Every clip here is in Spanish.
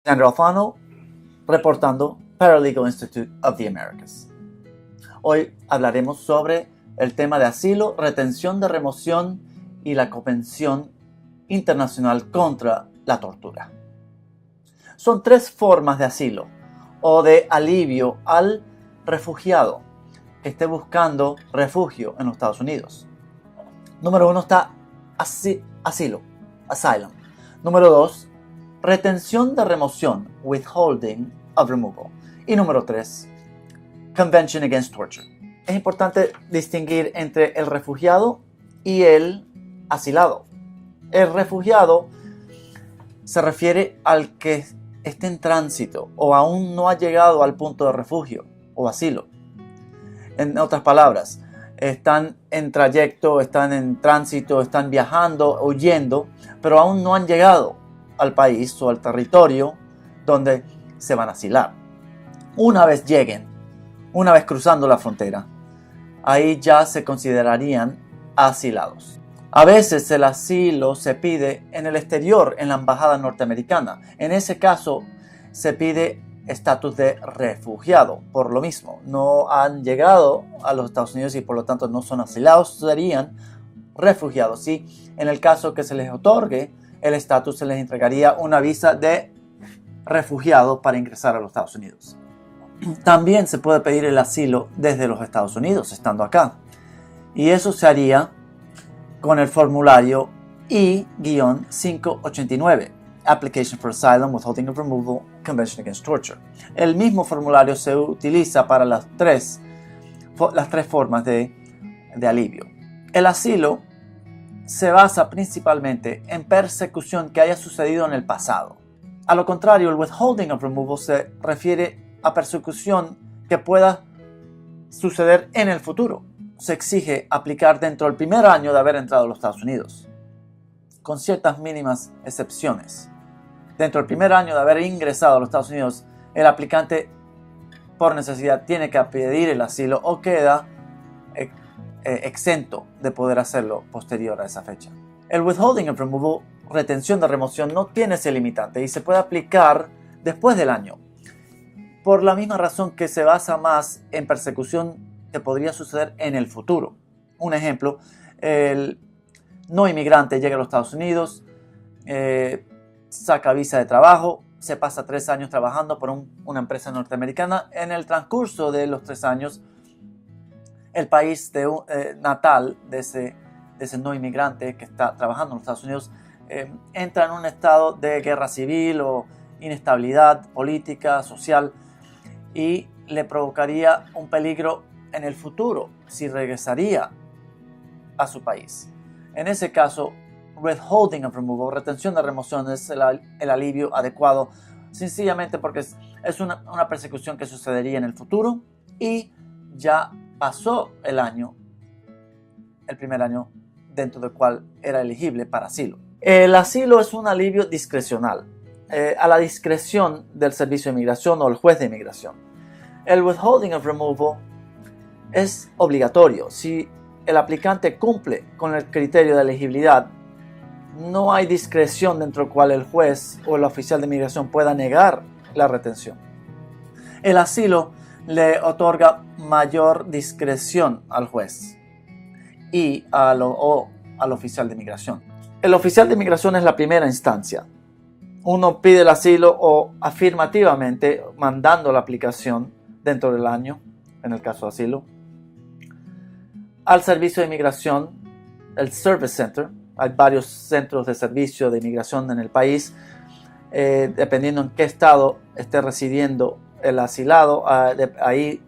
Sandra Alfano, reportando Paralegal Institute of the Americas. Hoy hablaremos sobre el tema de asilo, retención de remoción y la Convención Internacional contra la Tortura. Son tres formas de asilo o de alivio al refugiado que esté buscando refugio en los Estados Unidos. Número 1 está asilo, asylum. Número 2, retención de remoción, withholding of removal. Y número 3, Convention Against Torture. Es importante distinguir entre el refugiado y el asilado. El refugiado se refiere al que esté en tránsito o aún no ha llegado al punto de refugio o asilo. En otras palabras, están en trayecto, están en tránsito, están viajando, huyendo, pero aún no han llegado al país o al territorio donde se van a asilar. Una vez lleguen, una vez cruzando la frontera, ahí ya se considerarían asilados. A veces el asilo se pide en el exterior, en la embajada norteamericana. En ese caso se pide estatus de refugiado. Por lo mismo, no han llegado a los Estados Unidos y por lo tanto no son asilados, serían refugiados. Y en el caso que se les otorgue el estatus, se les entregaría una visa de refugiado para ingresar a los Estados Unidos. También se puede pedir el asilo desde los Estados Unidos, estando acá. Y eso se haría con el formulario I-589, Application for Asylum, Withholding of Removal, Convention Against Torture. El mismo formulario se utiliza para las tres formas de alivio. El asilo se basa principalmente en persecución que haya sucedido en el pasado. A lo contrario, el Withholding of Removal se refiere a persecución que pueda suceder en el futuro. Se exige aplicar dentro del primer año de haber entrado a los Estados Unidos, con ciertas mínimas excepciones. Dentro del primer año de haber ingresado a los Estados Unidos, el aplicante por necesidad tiene que pedir el asilo o queda exento de poder hacerlo posterior a esa fecha. El Withholding of Removal, retención de remoción, no tiene ese limitante y se puede aplicar después del año, por la misma razón que se basa más en persecución que podría suceder en el futuro. Un ejemplo, el no inmigrante llega a los Estados Unidos, saca visa de trabajo, se pasa 3 años trabajando por una empresa norteamericana. En el transcurso de los 3 años, el país natal de ese no inmigrante que está trabajando en los Estados Unidos entra en un estado de guerra civil o inestabilidad política, social, y le provocaría un peligro en el futuro si regresaría a su país. En ese caso, withholding of removal, retención de remoción, es el alivio adecuado, sencillamente porque es una persecución que sucedería en el futuro y ya pasó el primer año dentro del cual era elegible para asilo. El asilo es un alivio discrecional, a la discreción del Servicio de Inmigración o el juez de inmigración. El withholding of removal es obligatorio. Si el aplicante cumple con el criterio de elegibilidad, no hay discreción dentro del cual el juez o el oficial de inmigración pueda negar la retención. El asilo le otorga mayor discreción al juez y al oficial de inmigración. El oficial de inmigración es la primera instancia. Uno pide el asilo o afirmativamente mandando la aplicación dentro del año, en el caso de asilo, al servicio de inmigración, el Service Center. Hay varios centros de servicio de inmigración en el país, dependiendo en qué estado esté residiendo el asilado, ahí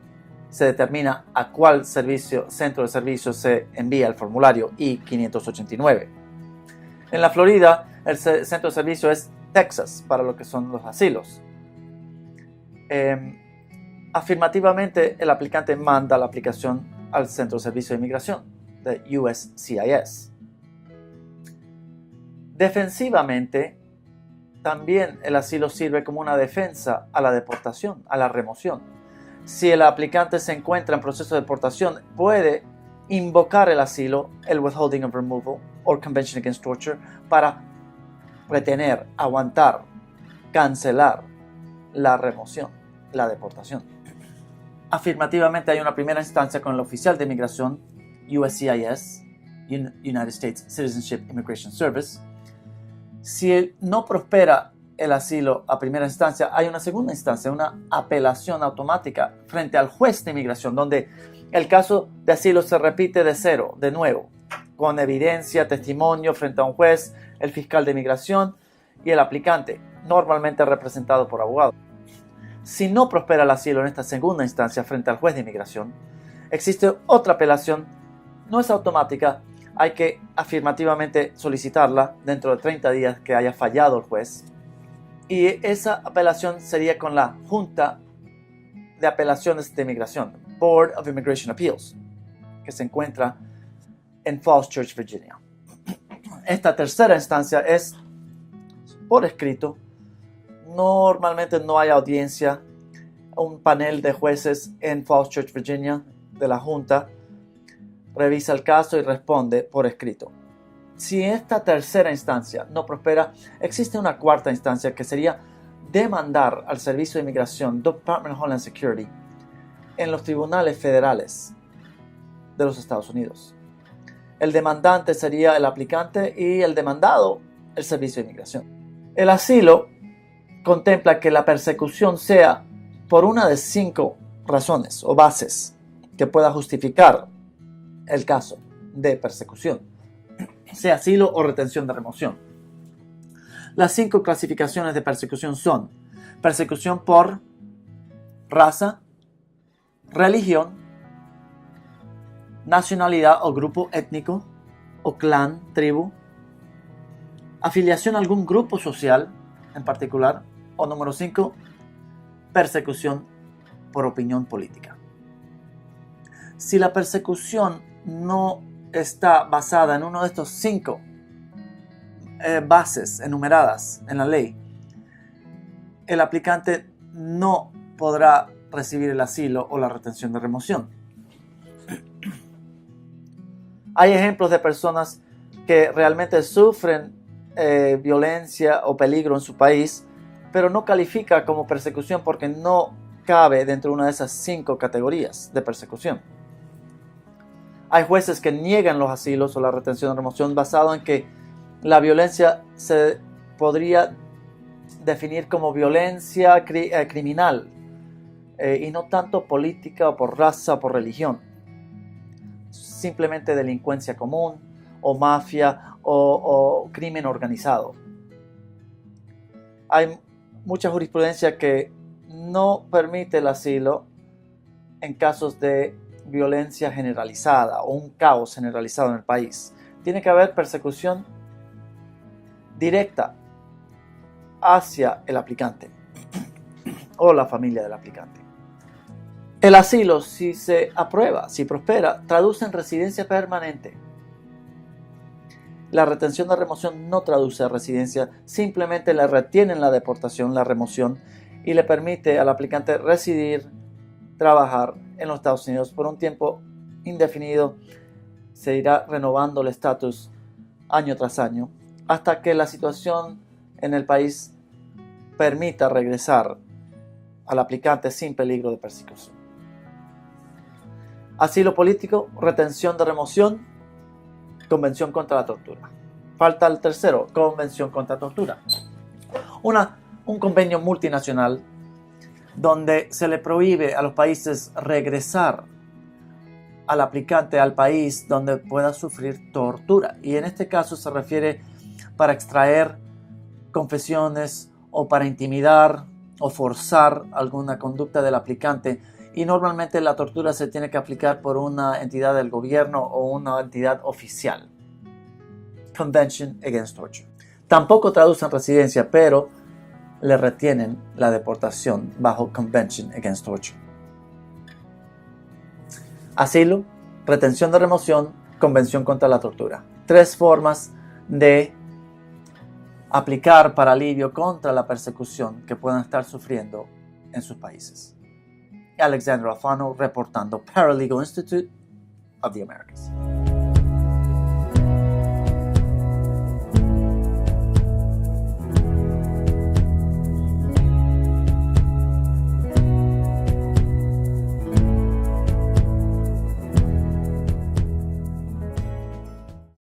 se determina a cuál centro de servicio se envía el formulario I-589. En la Florida, el centro de servicio es Texas, para lo que son los asilos. Afirmativamente, el aplicante manda la aplicación al Centro de Servicio de Inmigración, de USCIS. Defensivamente, también el asilo sirve como una defensa a la deportación, a la remoción. Si el aplicante se encuentra en proceso de deportación, puede invocar el asilo, el Withholding of Removal o Convention Against Torture, para retener, aguantar, cancelar la remoción, la deportación. Afirmativamente hay una primera instancia con el oficial de inmigración, USCIS, United States Citizenship Immigration Service. Si no prospera el asilo a primera instancia, hay una segunda instancia, una apelación automática frente al juez de inmigración, donde el caso de asilo se repite de cero, de nuevo, con evidencia, testimonio frente a un juez, el fiscal de inmigración y el aplicante, normalmente representado por abogado. Si no prospera el asilo en esta segunda instancia frente al juez de inmigración, existe otra apelación, no es automática, hay que afirmativamente solicitarla dentro de 30 días que haya fallado el juez. Y esa apelación sería con la Junta de Apelaciones de Inmigración, Board of Immigration Appeals, que se encuentra en Falls Church, Virginia. Esta tercera instancia es por escrito. Normalmente no hay audiencia. Un panel de jueces en Falls Church, Virginia, de la Junta, revisa el caso y responde por escrito. Si esta tercera instancia no prospera, existe una cuarta instancia que sería demandar al Servicio de Inmigración, Department of Homeland Security, en los tribunales federales de los Estados Unidos. El demandante sería el aplicante y el demandado el Servicio de Inmigración. El asilo contempla que la persecución sea por una de 5 razones o bases que pueda justificar el caso de persecución, sea asilo o retención de remoción. Las 5 clasificaciones de persecución son persecución por raza, religión, nacionalidad o grupo étnico o clan, tribu, afiliación a algún grupo social en particular, o número 5, persecución por opinión política. Si la persecución no está basada en uno de estos 5 bases enumeradas en la ley, el aplicante no podrá recibir el asilo o la retención de remoción. Hay ejemplos de personas que realmente sufren violencia o peligro en su país, pero no califica como persecución porque no cabe dentro de una de esas 5 categorías de persecución. Hay jueces que niegan los asilos o la retención de remoción basado en que la violencia se podría definir como violencia criminal y no tanto política o por raza o por religión. Simplemente delincuencia común o mafia o crimen organizado. Hay mucha jurisprudencia que no permite el asilo en casos de violencia generalizada o un caos generalizado en el país. Tiene que haber persecución directa hacia el aplicante o la familia del aplicante. El asilo, si se aprueba, si prospera, traduce en residencia permanente. La retención de remoción no traduce a residencia, simplemente le retienen la deportación, la remoción, y le permite al aplicante residir, trabajar en los Estados Unidos por un tiempo indefinido. Se irá renovando el estatus año tras año hasta que la situación en el país permita regresar al aplicante sin peligro de persecución. Asilo político, retención de remoción, convención contra la tortura. Falta el tercero, convención contra la tortura. Un convenio multinacional donde se le prohíbe a los países regresar al aplicante al país donde pueda sufrir tortura. Y en este caso se refiere para extraer confesiones o para intimidar o forzar alguna conducta del aplicante. Y normalmente la tortura se tiene que aplicar por una entidad del gobierno o una entidad oficial. Convention Against Torture. Tampoco traducen residencia, pero le retienen la deportación bajo Convention Against Torture. Asilo, retención de remoción, convención contra la tortura. 3 formas de aplicar para alivio contra la persecución que puedan estar sufriendo en sus países. Alexander Alfano reportando, Paralegal Institute of the Americas.